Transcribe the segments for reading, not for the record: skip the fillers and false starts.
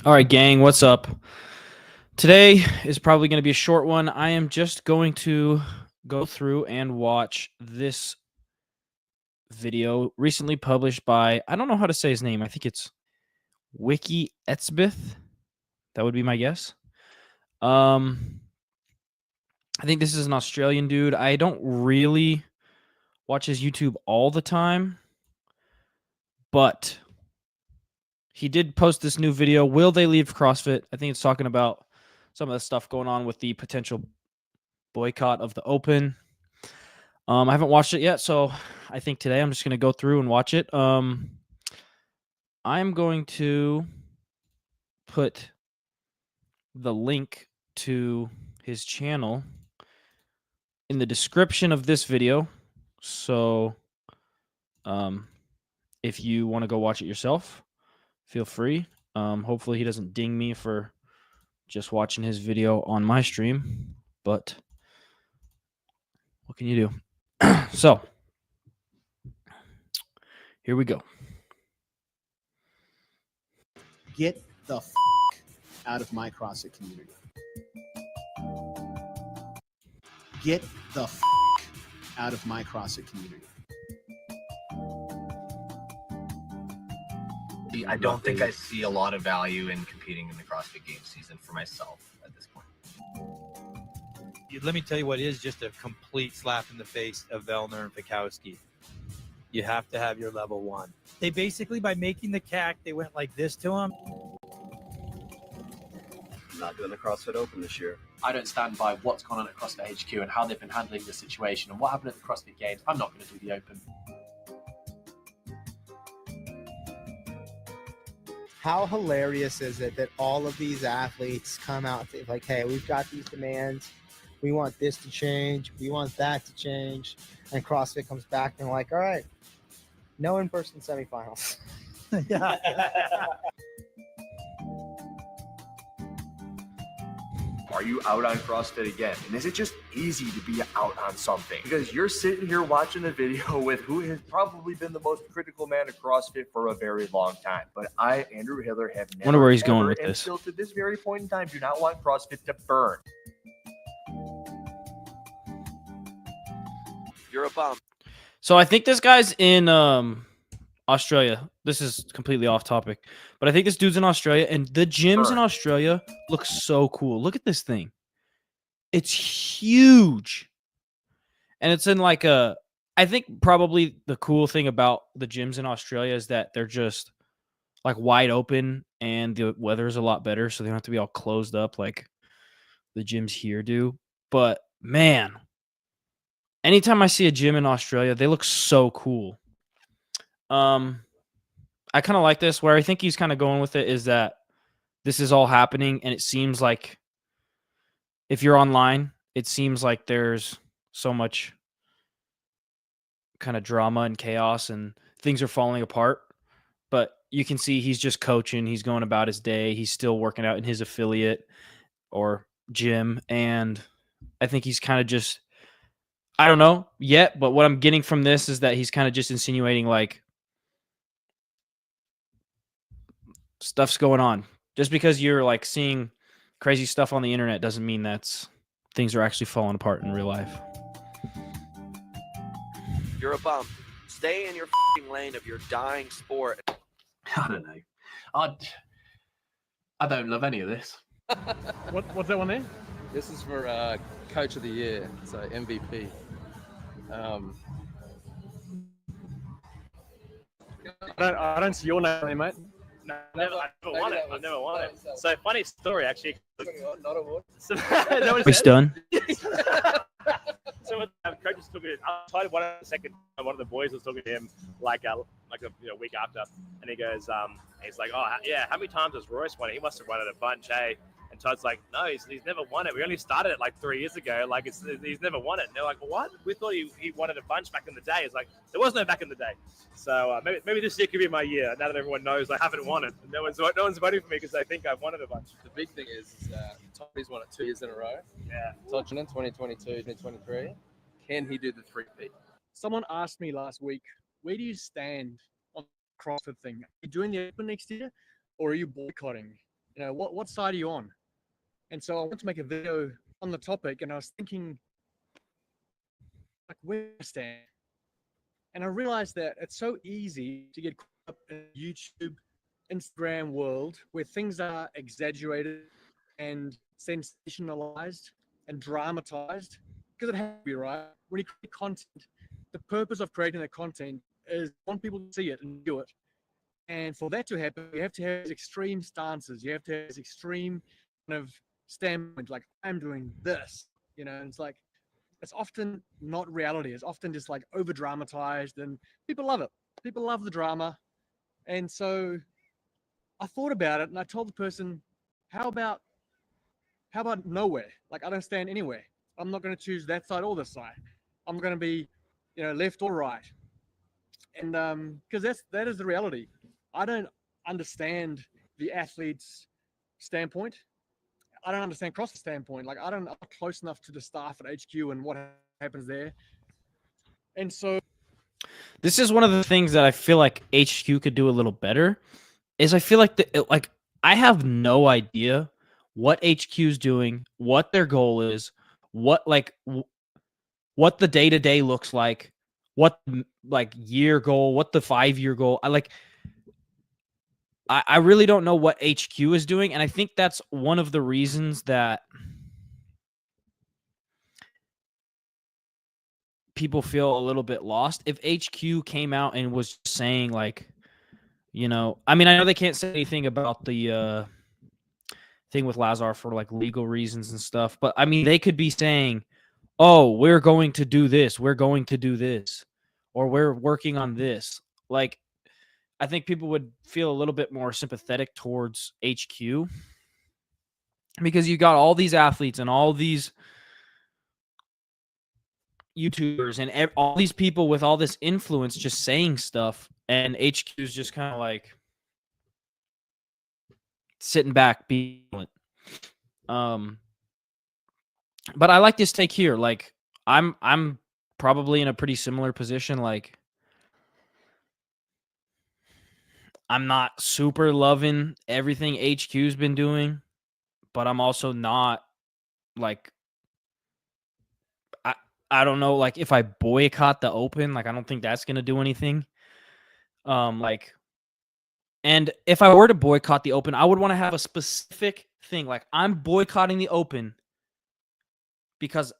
All right, gang, what's up? Today is probably going to be a short one. I am just going to go through and watch this video recently published by, I don't know how to say his name. I think it's Wykie Etsebeth. That would be my guess. Um, I think this is an Australian dude. I don't really watch his YouTube all the time, but he did post this new video. Will they leave CrossFit? I think it's talking about some of the stuff going on with the potential boycott of the Open. I haven't watched it yet, so I think today I'm just going to go through and watch it. I'm going to put the link to his channel in the description of this video. So if you want to go watch it yourself, feel free. Hopefully he doesn't ding me for just watching his video on my stream, but what can you do? So here we go. Get the out of my CrossFit community. Get the out of my CrossFit community. I don't think I see a lot of value in competing in the CrossFit Games season for myself at this point. Let me tell you what is just a complete slap in the face of Vellner and Fikowski. You have to have your level one. They basically, by making the CAC, they went like this to him. I'm not doing the CrossFit Open this year. I don't stand by what's gone on at CrossFit HQ and how they've been handling the situation and what happened at the CrossFit Games. I'm not going to do the Open. How hilarious is it that all of these athletes come out like, hey, we've got these demands. We want this to change. We want that to change. And CrossFit comes back and like, all right, no in-person semifinals. Yeah. Are you out on CrossFit again? And is it just easy to be out on something? Because you're sitting here watching a video with who has probably been the most critical man of CrossFit for a very long time. But I, Andrew Hiller, have never, Wonder where he's going ever, with and this. still to this very point in time, do not want CrossFit to burn. You're a bum. So I think this guy's in Australia. This is completely off topic, but I think this dude's in Australia, and the gyms in Australia look so cool. Look at this thing. It's huge. And it's in like I think probably the cool thing about the gyms in Australia is that they're just like wide open and the weather is a lot better, so they don't have to be all closed up like the gyms here do. But man, anytime I see a gym in Australia, they look so cool. I kind of like this. Where I think he's kind of going with it is that this is all happening, and it seems like if you're online, it seems like there's so much kind of drama and chaos and things are falling apart. But you can see he's just coaching. He's going about his day. He's still working out in his affiliate or gym. And I think he's kind of just, I don't know yet, but what I'm getting from this is that he's kind of just insinuating like stuff's going on. Just because you're like seeing crazy stuff on the internet doesn't mean that's things are actually falling apart in real life. You're a bum. Stay in your lane of your dying sport. I don't know. I don't love any of this. What's that one there? This is for Coach of the Year, so MVP. I don't see your name there, mate. No, I never won it. I never won it. So funny story, actually. Not award. It's done. So coach was talking. I tried one second. One of the boys was talking to him like a week after, and he goes, he's like, oh yeah, how many times has Royce won it? He must have won it a bunch, hey. And Todd's like, no, he's never won it. We only started it like 3 years ago. Like he's never won it. And they're like, what? We thought he won it a bunch back in the day. It's like there was no back in the day. So maybe this year could be my year. Now that everyone knows I haven't won it, no one's voting for me because they think I've won it a bunch. The big thing is Tommy's won it 2 years in a row. Yeah. Todd 2022, 2023. Can he do the 3-peat? Someone asked me last week, where do you stand on the CrossFit thing? Are you doing the Open next year, or are you boycotting? You know, what side are you on? And so I wanted to make a video on the topic, and I was thinking, like, where do I stand? And I realized that it's so easy to get caught up in YouTube, Instagram world where things are exaggerated and sensationalized and dramatized, because it has to be, right? When you create content, the purpose of creating that content is you want people to see it and do it. And for that to happen, you have to have these extreme stances. You have to have this extreme kind of standpoint, like, I'm doing this, you know, and it's like, it's often not reality. It's often just like over dramatized, and people love it. People love the drama. And so I thought about it and I told the person, how about nowhere? Like, I don't stand anywhere. I'm not going to choose that side or this side. I'm going to be, you know, left or right. And because that is the reality. I don't understand the athlete's standpoint. I don't understand CrossFit standpoint. Like, I'm not close enough to the staff at HQ and what happens there. And so This is one of the things that I feel like HQ could do a little better. Is I feel like I have no idea what HQ's doing, what their goal is, what what the day to day looks like, what like year goal, what the 5-year goal. I really don't know what HQ is doing, and I think that's one of the reasons that people feel a little bit lost. If HQ came out and was saying, like, you know, I mean, I know they can't say anything about the thing with Lazar for like legal reasons and stuff, but I mean, they could be saying, oh, we're going to do this, we're going to do this, or we're working on this. Like, I think people would feel a little bit more sympathetic towards HQ, because you got all these athletes and all these YouTubers and all these people with all this influence just saying stuff, and HQ is just kind of like sitting back, being but I like this take here. Like, I'm probably in a pretty similar position. Like, I'm not super loving everything HQ's been doing, but I'm also not like, I don't know, like, if I boycott the Open, like, I don't think that's gonna do anything. Like, and if I were to boycott the Open, I would want to have a specific thing. Like, I'm boycotting the Open because,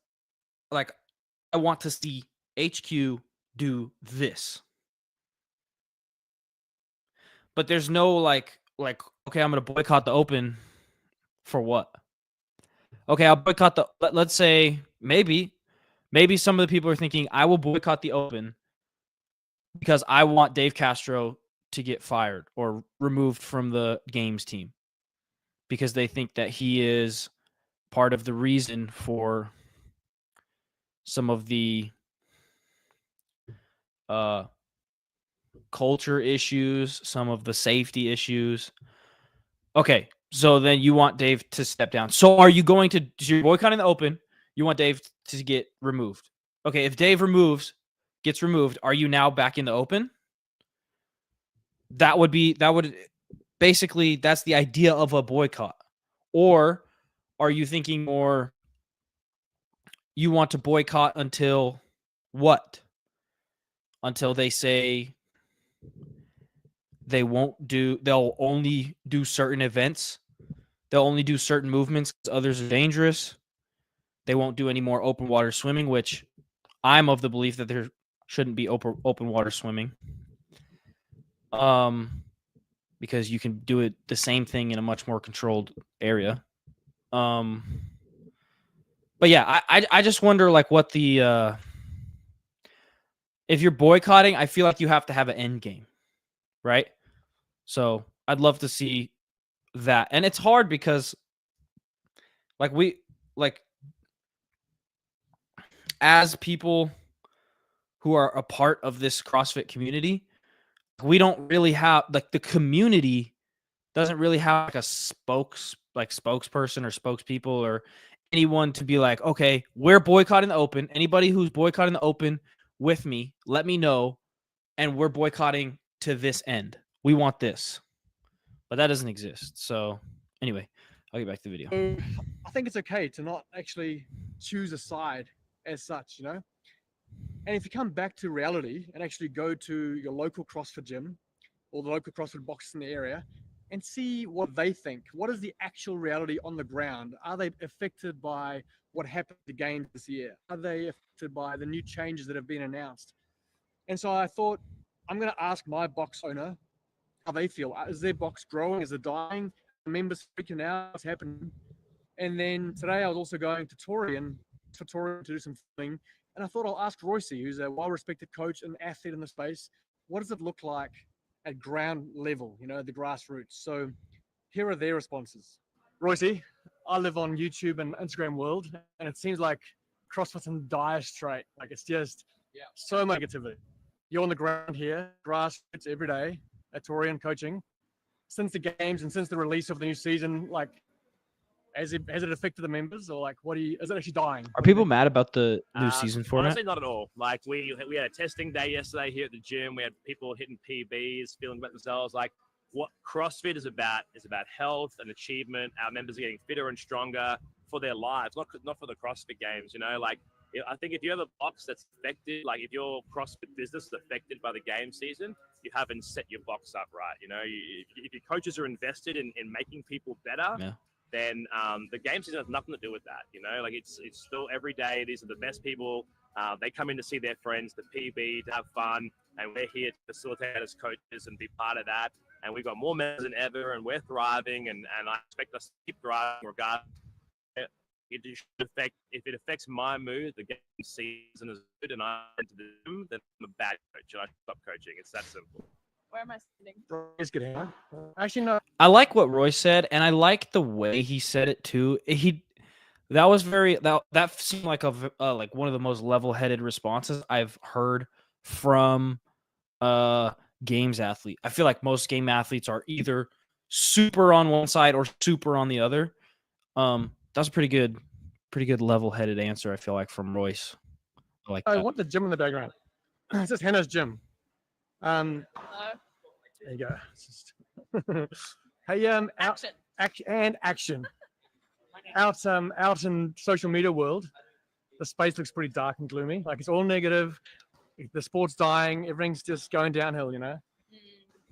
like, I want to see HQ do this. But there's no like, okay, I'm gonna boycott the Open for what? Okay, I'll boycott the. Let's say maybe some of the people are thinking I will boycott the Open because I want Dave Castro to get fired or removed from the games team because they think that he is part of the reason for some of the culture issues, some of the safety issues. Okay, so then you want Dave to step down. So are you going to, so you're boycotting the Open, you want Dave to get removed. Okay, if Dave gets removed, are you now back in the Open? That would basically, that's the idea of a boycott. Or are you thinking more, you want to boycott until what? Until they say they'll only do certain events. They'll only do certain movements because others are dangerous. They won't do any more open water swimming, which I'm of the belief that there shouldn't be open water swimming. Because you can do it the same thing in a much more controlled area. But yeah, I just wonder, like, what the if you're boycotting, I feel like you have to have an end game, right? So I'd love to see that. And it's hard because as people who are a part of this CrossFit community, we don't really have, like, the community doesn't really have like a spokesperson or spokespeople or anyone to be like, okay, we're boycotting the Open. Anybody who's boycotting the Open with me, let me know. And we're boycotting to this end. We want this. But that doesn't exist. So Anyway, I'll get back to the video. So I think it's okay to not actually choose a side as such, you know. And if you come back to reality and actually go to your local CrossFit gym or the local CrossFit boxes in the area and see what they think, what is the actual reality on the ground? Are they affected by what happened at the games this year? Are they affected by the new changes that have been announced? And so I thought, I'm going to ask my box owner how they feel. Is their box growing? Is it dying? Are members freaking out? What's happening? And then today I was also going to Torian to do some filming. And I thought I'll ask Royce, who's a well-respected coach and athlete in the space, what does it look like at ground level, you know, the grassroots? So here are their responses. Royce, I live on YouTube and Instagram world, and it seems like CrossFit's in dire strait. Like it's just so much negativity. You're on the ground here, grassroots every day at Torian coaching. Since the games and since the release of the new season, like, has it affected the members, or like, is it actually dying? Are people mad about the new season format? Honestly, not at all. Like we had a testing day yesterday here at the gym. We had people hitting PBs, feeling about themselves. Like what CrossFit is about health and achievement. Our members are getting fitter and stronger for their lives, not for the CrossFit games. You know, like I think if you have a box that's affected, like if your CrossFit business is affected by the game season, you haven't set your box up right. You know, if your coaches are invested in making people better, then the game season has nothing to do with that. You know, like it's still every day. These are the best people. They come in to see their friends, the PB, to have fun, and we're here to facilitate as coaches and be part of that. And we've got more members than ever, and we're thriving, and I expect us to keep thriving regardless. If it affects my mood, the game season is good, and I enter the gym, then I'm a bad coach, and I stop coaching. It's that simple. Where am I sitting? It's good. Actually, no. I like what Roy said, and I like the way he said it too. That was that seemed like like one of the most level-headed responses I've heard from games athlete. I feel like most game athletes are either super on one side or super on the other. That's a pretty good level-headed answer, I feel like, from Royce. I want the gym in the background. This is Hannah's gym. There you go. Hey, action. Out in social media world, the space looks pretty dark and gloomy. Like it's all negative. The sport's dying. Everything's just going downhill, you know.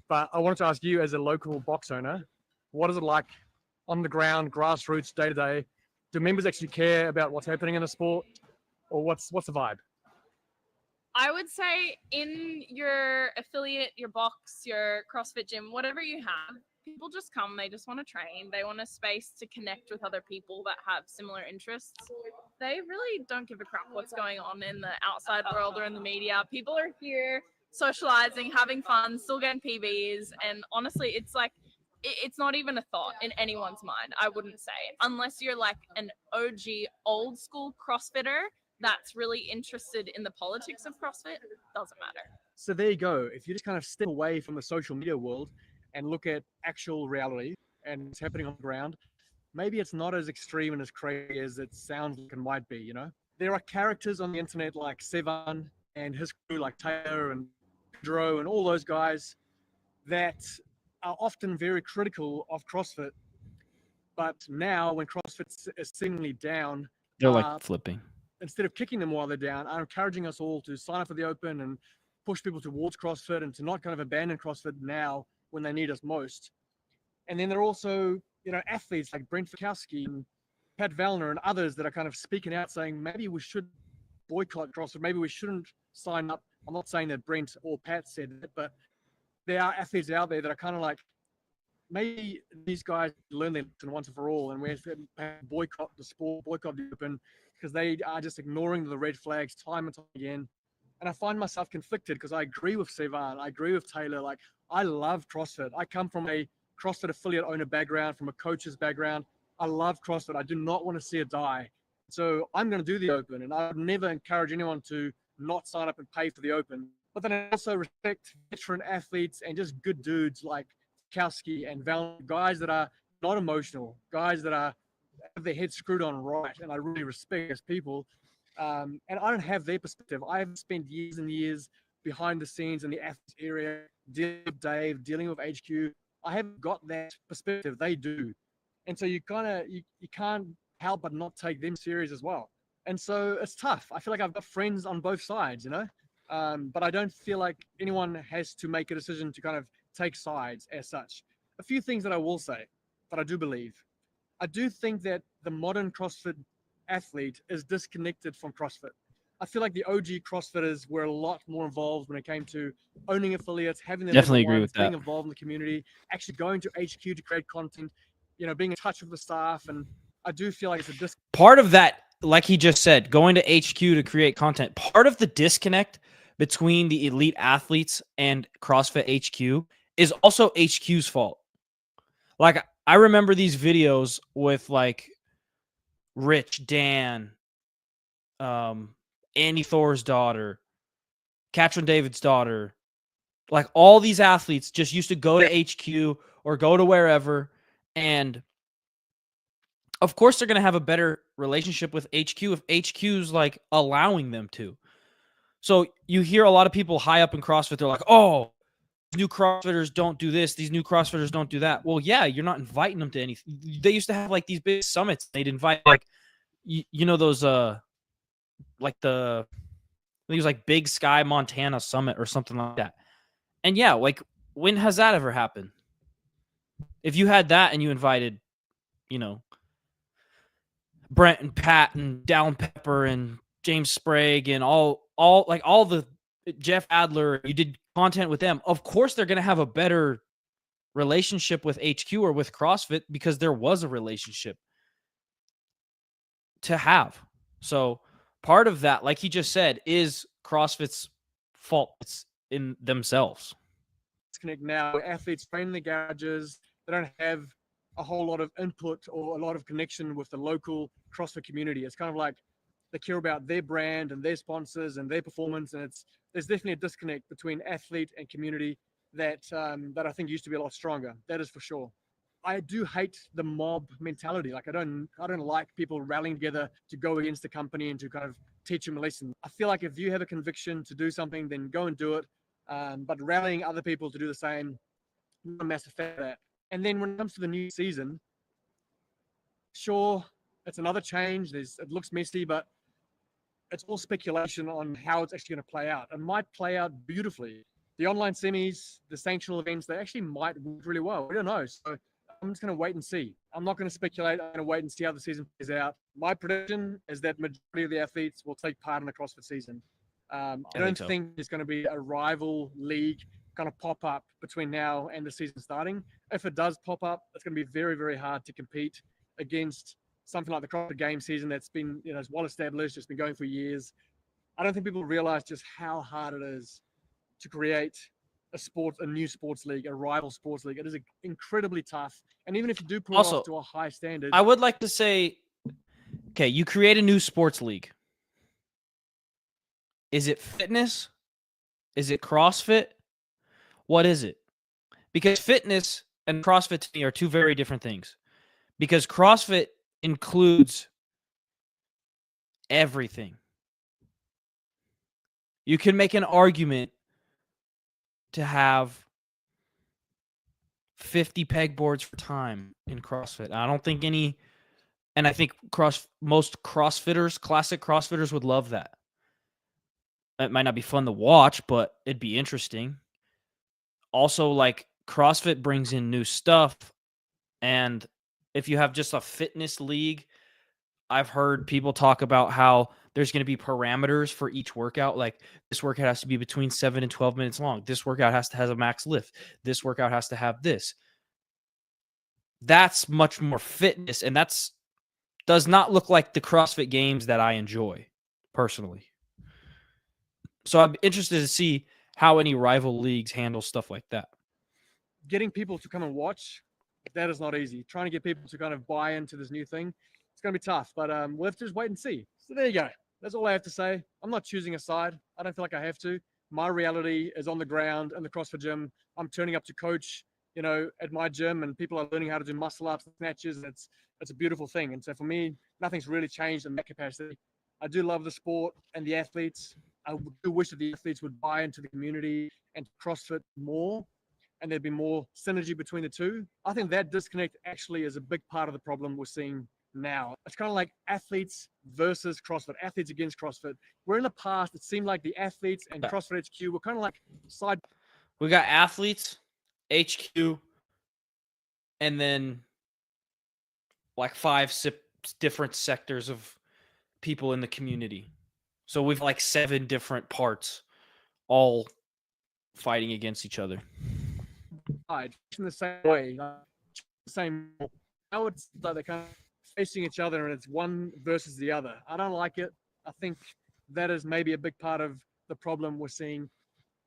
But I wanted to ask you, as a local box owner, what is it like on the ground, grassroots, day to day? Do members actually care about what's happening in the sport, or what's the vibe? I would say in your affiliate, your box, your CrossFit gym, whatever you have, people just come. They just want to train. They want a space to connect with other people that have similar interests. They really don't give a crap what's going on in the outside world or in the media. People are here socializing, having fun, still getting PBs. And honestly, it's like, it's not even a thought in anyone's mind, I wouldn't say, unless you're like an OG old school CrossFitter that's really interested in the politics of CrossFit. Doesn't matter. So there you go. If you just kind of step away from the social media world and look at actual reality and what's happening on the ground, maybe it's not as extreme and as crazy as it sounds like it might be, you know? There are characters on the internet like Sevan and his crew like Taylor and Pedro and all those guys that are often very critical of CrossFit. But now when CrossFit is seemingly down, they're like flipping. Instead of kicking them while they're down, are encouraging us all to sign up for the Open and push people towards CrossFit and to not kind of abandon CrossFit now when they need us most. And then there are also, you know, athletes like Brent Fikowski and Pat Vellner and others that are kind of speaking out saying maybe we should boycott CrossFit, maybe we shouldn't sign up. I'm not saying that Brent or Pat said that, but there are athletes out there that are kind of like, maybe these guys learn their lesson once and for all, and we have to boycott the sport, boycott the Open, because they are just ignoring the red flags time and time again. And I find myself conflicted because I agree with Sevan, I agree with Taylor. Like, I love CrossFit. I come from a CrossFit affiliate owner background, from a coach's background. I love CrossFit. I do not want to see it die. So I'm going to do the Open, and I would never encourage anyone to not sign up and pay for the Open. But then I also respect veteran athletes and just good dudes like Kowski and Val, guys that are not emotional, guys that have their heads screwed on right, and I really respect as people. And I don't have their perspective. I have spent years and years behind the scenes in the athletes area, dealing with Dave, dealing with HQ. I haven't got that perspective. They do. And so you can't help but not take them serious as well. And so it's tough. I feel like I've got friends on both sides, but I don't feel like anyone has to make a decision to kind of take sides as such. A few things that I will say that I do believe. I do think that the modern CrossFit athlete is disconnected from CrossFit. I feel like the OG CrossFitters were a lot more involved when it came to owning affiliates, having their Definitely level agree ones, with that. being involved in the community, actually going to HQ to create content, being in touch with the staff. And I do feel like it's a Part of that, like he just said, going to HQ to create content, part of the disconnect between the elite athletes and CrossFit HQ is also HQ's fault. Like, I remember these videos with like Rich, Dan, Andy Thor's daughter, Katrin David's daughter. Like, all these athletes just used to go to HQ or go to wherever, and of course they're going to have a better relationship with HQ if HQ's like allowing them to. So you hear a lot of people high up in CrossFit, they're like, oh, new CrossFitters don't do this, these new CrossFitters don't do that. Well, yeah, you're not inviting them to anything. They used to have like these big summits. They'd invite like those like I think it was like Big Sky Montana Summit or something like that. And yeah, like, when has that ever happened? If you had that and you invited, Brent and Pat and Dallin Pepper and James Sprague and all the Jeff Adler, you did content with them, of course they're going to have a better relationship with HQ or with CrossFit because there was a relationship to have. So part of that, like he just said, is CrossFit's fault. It's in themselves. Disconnect now. Athletes train in the garages. They don't have a whole lot of input or a lot of connection with the local CrossFit community. It's kind of like they care about their brand and their sponsors and their performance, and there's definitely a disconnect between athlete and community that I think used to be a lot stronger. That is for sure. I do hate the mob mentality. Like I don't like people rallying together to go against the company and to kind of teach them a lesson. I feel like if you have a conviction to do something, then go and do it. But rallying other people to do the same, I'm a massive fan of that. And then when it comes to the new season, sure, it's another change. It looks messy, but it's all speculation on how it's actually going to play out. It might play out beautifully. The online semis, the sanctional events, they actually might work really well. We don't know. So I'm just going to wait and see. I'm not going to speculate. I'm going to wait and see how the season plays out. My prediction is that majority of the athletes will take part in the CrossFit season. I don't think there's going to be a rival league kind of pop up between now and the season starting. If it does pop up, it's going to be very, very hard to compete against something like the CrossFit Games season that's been, it's well established. It's been going for years. I don't think people realize just how hard it is to create a new sports league, a rival sports league. It is incredibly tough. And even if you do pull it off to a high standard, I would like to say, okay, you create a new sports league. Is it fitness? Is it CrossFit? What is it? Because fitness and CrossFit to me are two very different things. Because CrossFit includes everything. You can make an argument to have 50 pegboards for time in CrossFit. I don't think and I think most CrossFitters, classic CrossFitters would love that. It might not be fun to watch, but it'd be interesting. Also, like, CrossFit brings in new stuff. And if you have just a fitness league, I've heard people talk about how there's going to be parameters for each workout. Like, this workout has to be between 7 and 12 minutes long. This workout has to have a max lift. This workout has to have this. That's much more fitness. And does not look like the CrossFit Games that I enjoy personally. So I'm interested to see how any rival leagues handle stuff like that. Getting people to come and watch, that is not easy. Trying to get people to kind of buy into this new thing, it's going to be tough, but we'll have to just wait and see. So there you go. That's all I have to say. I'm not choosing a side. I don't feel like I have to. My reality is on the ground in the CrossFit gym. I'm turning up to coach, at my gym, and people are learning how to do muscle ups and snatches, and it's a beautiful thing. And so for me, nothing's really changed in that capacity. I do love the sport and the athletes. I do wish that the athletes would buy into the community and CrossFit more. and there'd be more synergy between the two. I think that disconnect actually is a big part of the problem we're seeing now. It's kind of like athletes versus CrossFit, athletes against CrossFit. Where in the past, it seemed like the athletes and CrossFit HQ were kind of like side. We got athletes, HQ, and then like five different sectors of people in the community. So we've like 7 different parts all fighting against each other. In the same way, the same. Now it's like they're kind of facing each other and it's one versus the other. I don't like it. I think that is maybe a big part of the problem we're seeing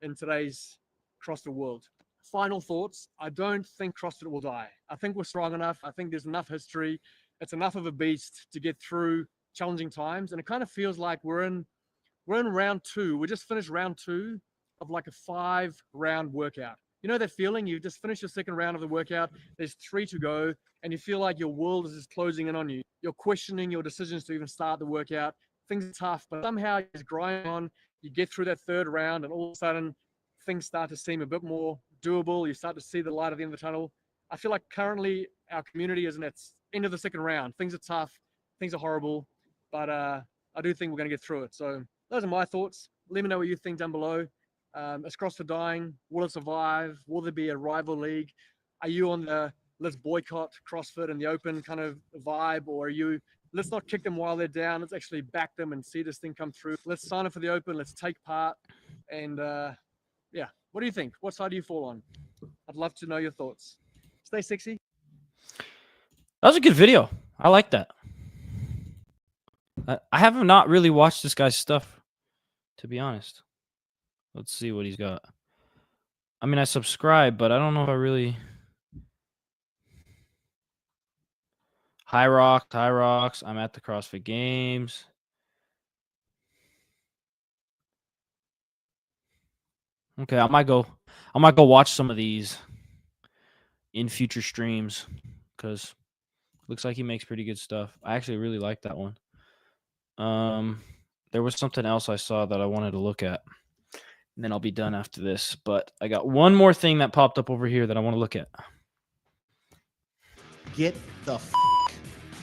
in today's CrossFit world. Final thoughts. I don't think CrossFit will die. I think we're strong enough. I think there's enough history. It's enough of a beast to get through challenging times. And it kind of feels like we're in round 2. We just finished round 2 of like a 5-round workout. You know that feeling? You just finished your second round of the workout. There's 3 to go, and you feel like your world is just closing in on you. You're questioning your decisions to even start the workout. Things are tough, but somehow you just grind on. You get through that 3rd round, and all of a sudden, things start to seem a bit more doable. You start to see the light at the end of the tunnel. I feel like currently our community is in its end of the 2nd round. Things are tough. Things are horrible, but I do think we're going to get through it. So those are my thoughts. Let me know what you think down below. Is CrossFit dying? Will it survive? Will there be a rival league? Are you on the let's boycott CrossFit and the open kind of vibe, or are you let's not kick them while they're down, let's actually back them and see this thing come through? Let's sign up for the open, let's take part, and yeah, what do you think? What side do you fall on? I'd love to know your thoughts. Stay sexy. That was a good video. I like that. I have not really watched this guy's stuff, to be honest. Let's see what he's got. I mean, I subscribe, but I don't know if I really... High Rocks. I'm at the CrossFit Games. Okay, I might go watch some of these in future streams because looks like he makes pretty good stuff. I actually really like that one. There was something else I saw that I wanted to look at. And then I'll be done after this. But I got one more thing that popped up over here that I want to look at. Get the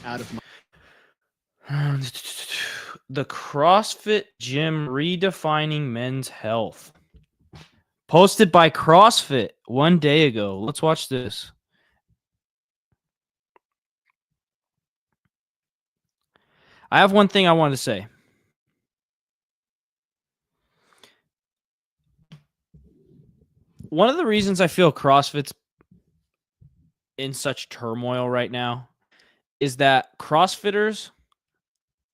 out of my... The CrossFit Gym Redefining Men's Health. Posted by CrossFit 1 day ago. Let's watch this. I have one thing I wanted to say. One of the reasons I feel CrossFit's in such turmoil right now is that CrossFitters,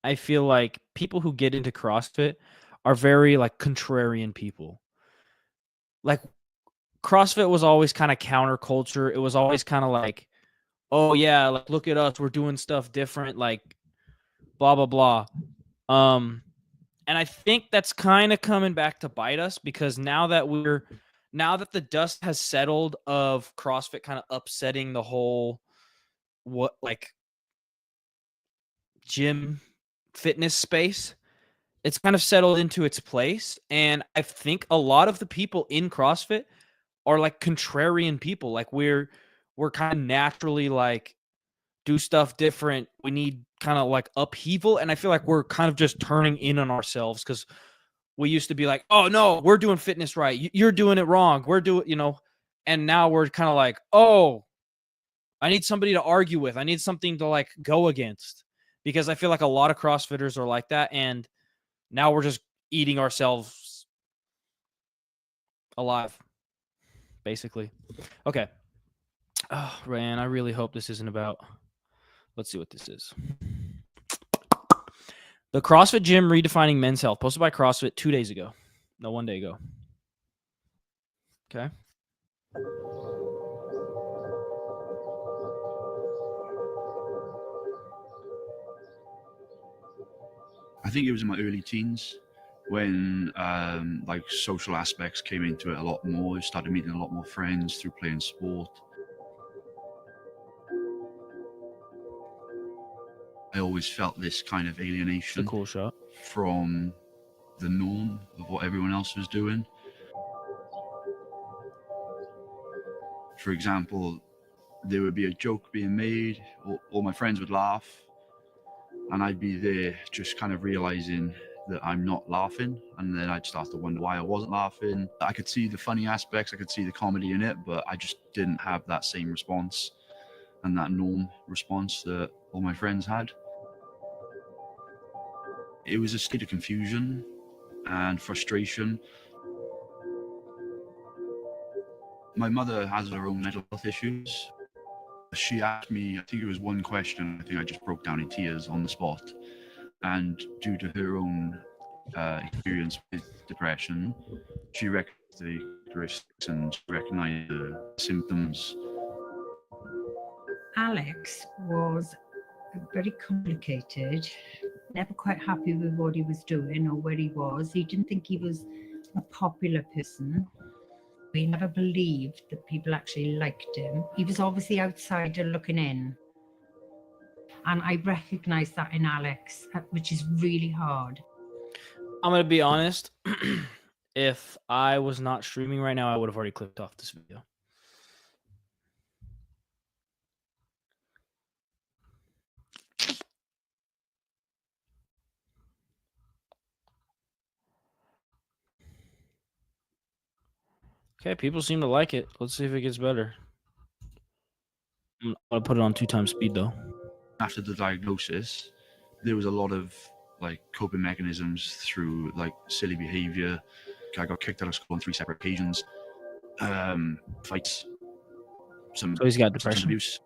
I feel like people who get into CrossFit are very like contrarian people. Like CrossFit was always kind of counterculture. It was always kind of like, oh yeah, like look at us, we're doing stuff different, like blah blah blah. And I think that's kind of coming back to bite us because now that the dust has settled of CrossFit kind of upsetting the whole gym fitness space, it's kind of settled into its place. And I think a lot of the people in CrossFit are like contrarian people. Like we're kind of naturally like do stuff different. We need kind of like upheaval. And I feel like we're kind of just turning in on ourselves because we used to be like, oh no, we're doing fitness right. You're doing it wrong. We're doing, and now we're kind of like, oh, I need somebody to argue with. I need something to like go against because I feel like a lot of CrossFitters are like that. And now we're just eating ourselves alive, basically. Okay. Oh, man, I really hope this isn't about, let's see what this is. The CrossFit Gym Redefining Men's Health, posted by CrossFit 2 days ago. No, 1 day ago. Okay. I think it was in my early teens when like social aspects came into it a lot more. I started meeting a lot more friends through playing sport. I always felt this kind of alienation cool shot from the norm of what everyone else was doing. For example, there would be a joke being made, all my friends would laugh, and I'd be there just kind of realizing that I'm not laughing, and then I'd start to wonder why I wasn't laughing. I could see the funny aspects, I could see the comedy in it, but I just didn't have that same response and that norm response that all my friends had. It was a state of confusion and frustration. My mother has her own mental health issues. She asked me, I think it was one question, I think I just broke down in tears on the spot. And due to her own experience with depression, she recognized the characteristics and recognized the symptoms. Alex was very complicated, never quite happy with what he was doing or where he was. He didn't think he was a popular person. He never believed that people actually liked him. He was obviously outsider looking in. And I recognized that in Alex, which is really hard. I'm going to be honest. If I was not streaming right now, I would have already clicked off this video. Okay, people seem to like it. Let's see if it gets better. I'm going to put it on 2x speed, though. After the diagnosis, there was a lot of like coping mechanisms through like silly behavior. I got kicked out of school on 3 separate occasions. Fights. So he's got depression. Abuse.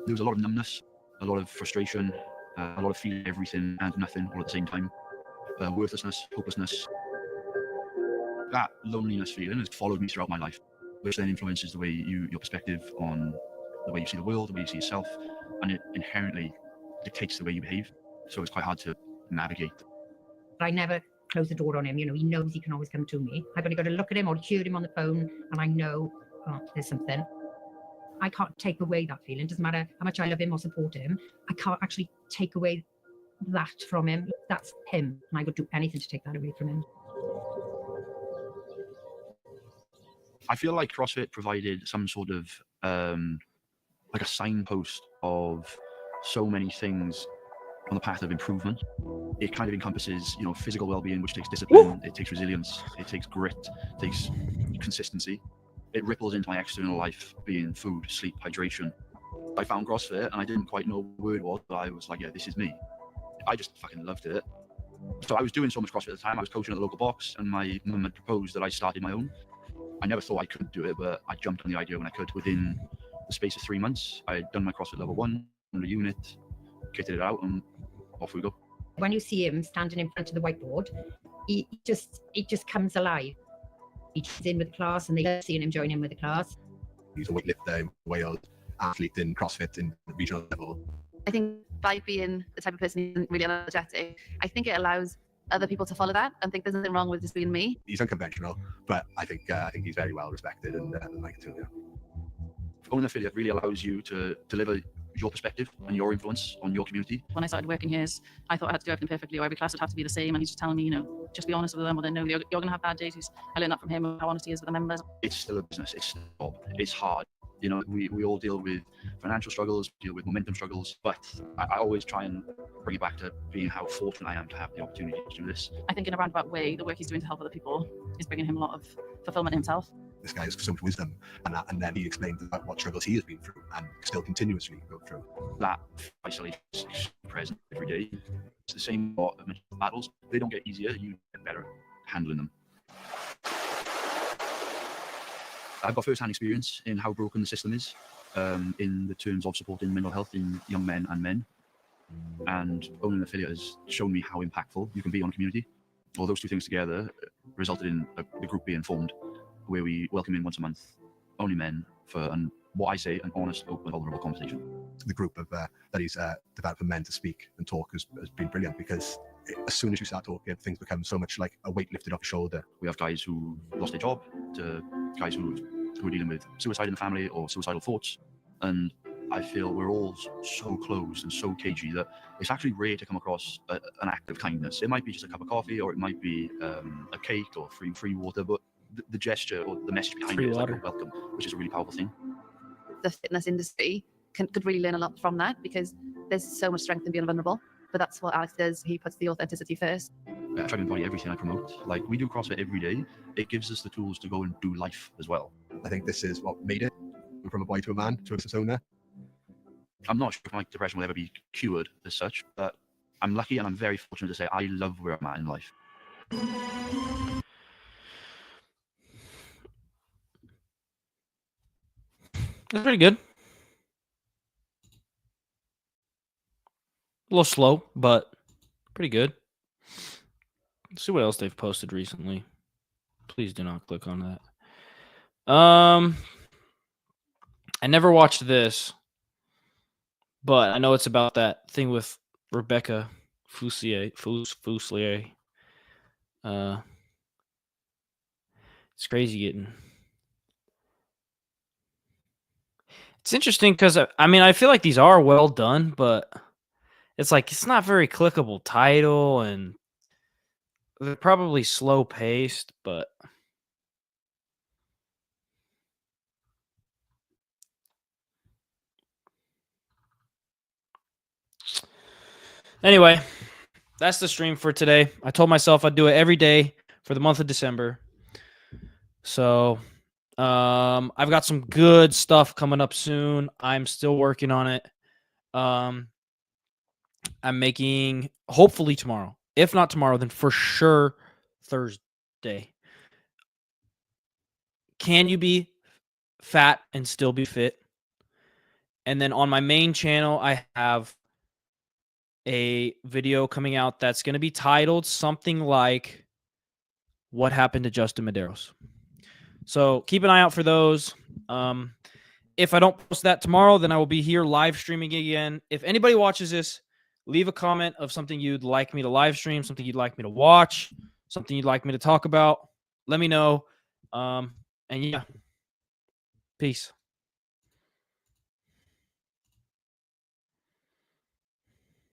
There was a lot of numbness, a lot of frustration, a lot of feeling everything and nothing all at the same time. Worthlessness, hopelessness. That loneliness feeling has followed me throughout my life, which then influences the way your perspective on the way you see the world, the way you see yourself, and it inherently dictates the way you behave. So it's quite hard to navigate. I never close the door on him. You know, he knows he can always come to me. I've only got to look at him or hear him on the phone, and I know, oh, there's something. I can't take away that feeling. Doesn't matter how much I love him or support him. I can't actually take away that from him. That's him, and I would do anything to take that away from him. I feel like CrossFit provided some sort of like a signpost of so many things on the path of improvement. It kind of encompasses, you know, physical well-being, which takes discipline, it takes resilience, it takes grit, it takes consistency. It ripples into my external life, being food, sleep, hydration. I found CrossFit and I didn't quite know what the word was, but I was like, yeah, this is me. I just fucking loved it. So I was doing so much CrossFit at the time. I was coaching at the local box, and my mum had proposed that I started my own. I never thought I could do it, but I jumped on the idea when I could. Within the space of 3 months, I had done my CrossFit level 1 on the unit, kitted it out, and off we go. When you see him standing in front of the whiteboard, it just comes alive. He's in with the class, and they love seeing him join in with the class. He's a weightlifter in Wales, athlete in CrossFit in the regional level. I think by being the type of person who's really energetic, I think it allows other people to follow that and think there's nothing wrong with just being me. He's unconventional, but I think he's very well respected and liked too. Yeah. Owning an affiliate really allows you to deliver your perspective and your influence on your community. When I started working here, I thought I had to do everything perfectly, or every class would have to be the same. And he's just telling me, you know, just be honest with them, or they know you're going to have bad days. I learned that from him, how honest he is with the members. It's still a business. It's still a job. It's hard. You know, we all deal with financial struggles, deal with momentum struggles, but I always try and bring it back to being how fortunate I am to have the opportunity to do this. I think in a roundabout way, the work he's doing to help other people is bringing him a lot of fulfillment himself. This guy has so much wisdom, and then he explained about what struggles he has been through and still continuously go through. That isolation is present every day. It's the same about mental battles. They don't get easier, you get better handling them. I've got first-hand experience in how broken the system is in the terms of supporting mental health in young men and men. And owning an affiliate has shown me how impactful you can be on a community. All those two things together resulted in the group being formed, where we welcome in once a month only men for what I say, an honest, open, vulnerable conversation. The group of that he's developed for men to speak and talk has been brilliant, because as soon as you start talking, things become so much like a weight lifted off your shoulder. We have guys who lost their job, to guys who are dealing with suicide in the family or suicidal thoughts. And I feel we're all so close and so cagey that it's actually rare to come across an act of kindness. It might be just a cup of coffee, or it might be a cake or free water, but the gesture or the message behind Free it is like a water. welcome, which is a really powerful thing. The fitness industry could really learn a lot from that, because there's so much strength in being vulnerable. But that's what Alex does. He puts the authenticity first. I try to embody everything I promote. Like, we do CrossFit every day. It gives us the tools to go and do life as well. I think this is what made it from a boy to a man to a business owner. I'm not sure if my depression will ever be cured as such, but I'm lucky and I'm very fortunate to say I love where I'm at in life. That's pretty good. A little slow, but pretty good. Let's see what else they've posted recently. Please do not click on that. I never watched this, but I know it's about that thing with Rebecca Fuselier. It's crazy getting. It's interesting because I mean I feel like these are well done, but it's like it's not very clickable title, and they're probably slow paced, but anyway, that's the stream for today. I told myself I'd do it every day for the month of December. So I've got some good stuff coming up soon. I'm still working on it. I'm making hopefully tomorrow. If not tomorrow, then for sure Thursday. Can you be fat and still be fit? And then on my main channel, I have a video coming out that's going to be titled something like What Happened to Justin Medeiros. So keep an eye out for those. If I don't post that tomorrow, then I will be here live streaming again. If anybody watches this, leave a comment of something you'd like me to live stream, something you'd like me to watch, something you'd like me to talk about. Let me know. And yeah, peace.